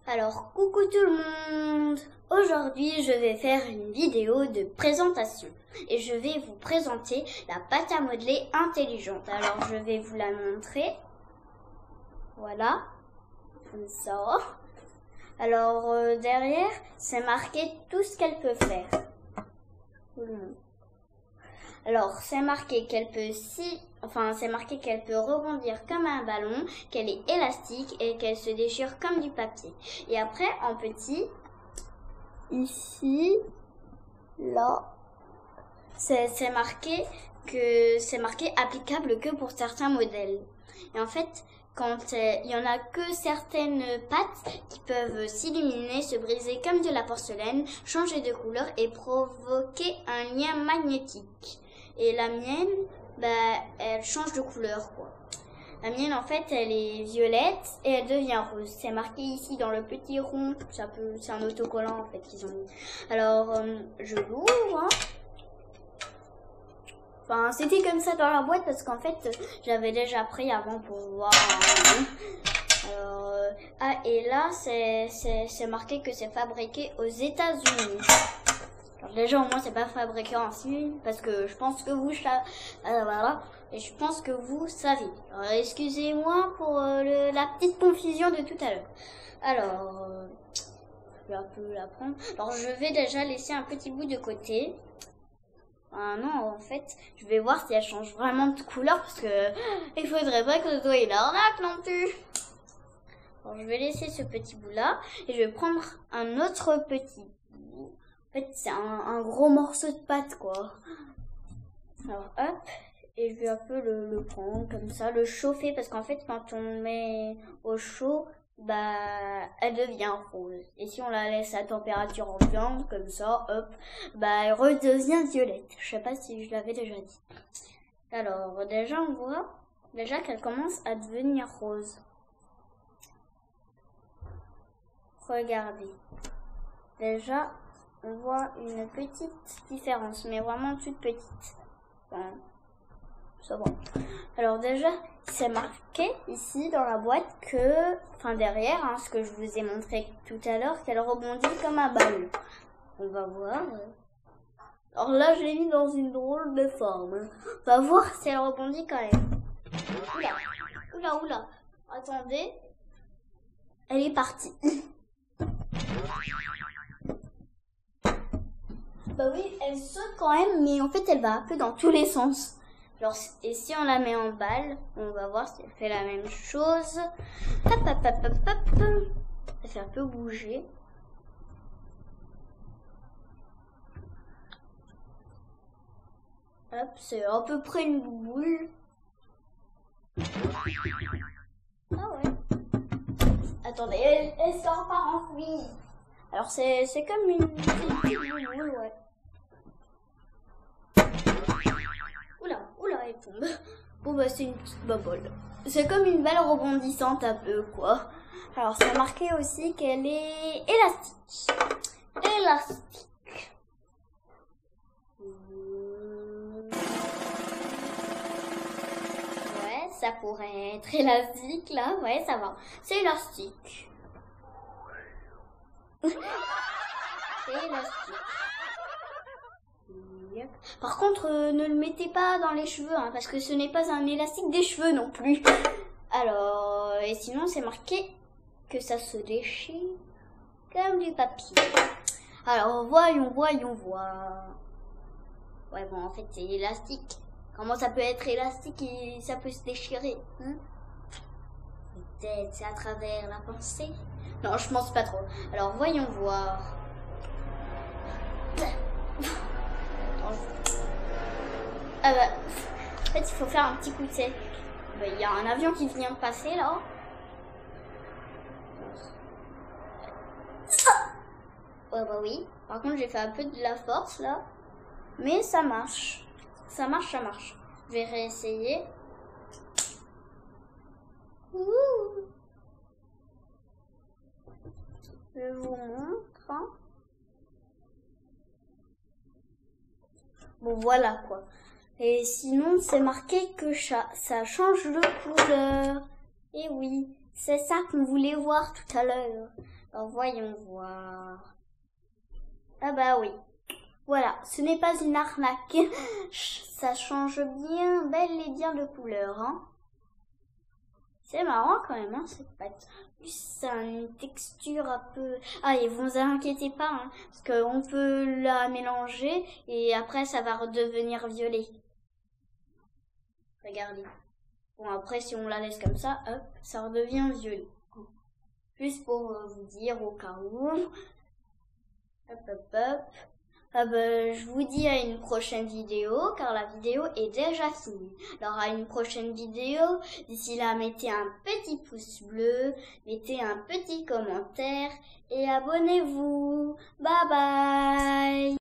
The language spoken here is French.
Alors, coucou tout le monde! Aujourd'hui, je vais faire une vidéo de présentation et je vais vous présenter la pâte à modeler intelligente. Alors, je vais vous la montrer. Voilà, comme ça. Alors, derrière, c'est marqué tout ce qu'elle peut faire. Alors, c'est marqué qu'elle peut rebondir comme un ballon, qu'elle est élastique et qu'elle se déchire comme du papier. Et après, en petit, ici, là, c'est marqué applicable que pour certains modèles. Et en fait, quand il y en a que certaines pâtes qui peuvent s'illuminer, se briser comme de la porcelaine, changer de couleur et provoquer un lien magnétique. Et la mienne, elle change de couleur, quoi. La mienne, en fait, elle est violette et elle devient rose. C'est marqué ici dans le petit rond. C'est un autocollant, en fait, qu'ils ont mis. Alors, je l'ouvre, hein. Enfin, c'était comme ça dans la boîte parce qu'en fait, j'avais déjà pris avant pour voir. Alors, et là, c'est marqué que c'est fabriqué aux États-Unis. Alors déjà, au moins, c'est pas fabriqué en Chine, parce que je pense que vous, voilà, et je pense que vous savez. Alors, excusez-moi pour la petite confusion de tout à l'heure. Alors, je vais un peu la prendre. Alors, je vais déjà laisser un petit bout de côté. Ah non, en fait, je vais voir si elle change vraiment de couleur, parce que il faudrait pas que ce soit une arnaque non plus. Alors, je vais laisser ce petit bout-là, et je vais prendre un autre petit bout. En fait, c'est un gros morceau de pâte, quoi. Alors, hop, et je vais un peu le prendre comme ça, le chauffer, parce qu'en fait, quand on le met au chaud, elle devient rose. Et si on la laisse à température ambiante, comme ça, hop, elle redevient violette. Je sais pas si je l'avais déjà dit. Alors, déjà, on voit qu'elle commence à devenir rose. Regardez. Déjà, on voit une petite différence, mais vraiment toute petite. Enfin, ça va. Alors déjà, c'est marqué ici dans la boîte que, derrière, ce que je vous ai montré tout à l'heure, qu'elle rebondit comme un ballon. On va voir. Alors là, je l'ai mis dans une drôle de forme. On va voir si elle rebondit quand même. Oula. Attendez. Elle est partie. Oui, elle saute quand même, mais en fait, elle va un peu dans tous les sens. Alors, et si on la met en balle, on va voir si elle fait la même chose. Hop. Elle fait un peu bouger. Hop, c'est à peu près une boule. Ah ouais. Attendez, elle sort par en fouille. Alors, c'est comme une petite boule, ouais. Oula, elle tombe. Bon, c'est une petite bobole. C'est comme une balle rebondissante un peu, quoi. Alors, c'est marqué aussi qu'elle est élastique. Ouais, ça pourrait être élastique, là. Ouais, ça va. C'est élastique. C'est élastique. Par contre, ne le mettez pas dans les cheveux, parce que ce n'est pas un élastique des cheveux non plus. Alors, et sinon, c'est marqué que ça se déchire comme du papier. Alors, voyons voir. Ouais, bon, en fait, c'est élastique. Comment ça peut être élastique et ça peut se déchirer, Peut-être c'est à travers la pensée. Non, je pense pas trop. Alors, voyons voir. En fait, il faut faire un petit coup de tête. Il y a un avion qui vient de passer, là. Oui. Par contre, j'ai fait un peu de la force, là. Mais ça marche. Ça marche. Je vais réessayer. Je vous montre. Bon, voilà, quoi. Et sinon, c'est marqué que ça change de couleur. Et oui, c'est ça qu'on voulait voir tout à l'heure. Alors voyons voir. Ah bah oui. Voilà, ce n'est pas une arnaque. Ça change bien, bel et bien de couleur, hein. C'est marrant quand même, hein, cette pâte. C'est une texture un peu... Ah, et vous inquiétez pas, hein, parce qu'on peut la mélanger et après ça va redevenir violet. Regardez. Bon, après, si on la laisse comme ça, hop, ça redevient violet. Juste pour vous dire au cas où. Hop, hop, hop. Ah ben, je vous dis à une prochaine vidéo, car la vidéo est déjà finie. Alors à une prochaine vidéo, d'ici là, mettez un petit pouce bleu, mettez un petit commentaire et abonnez-vous. Bye bye.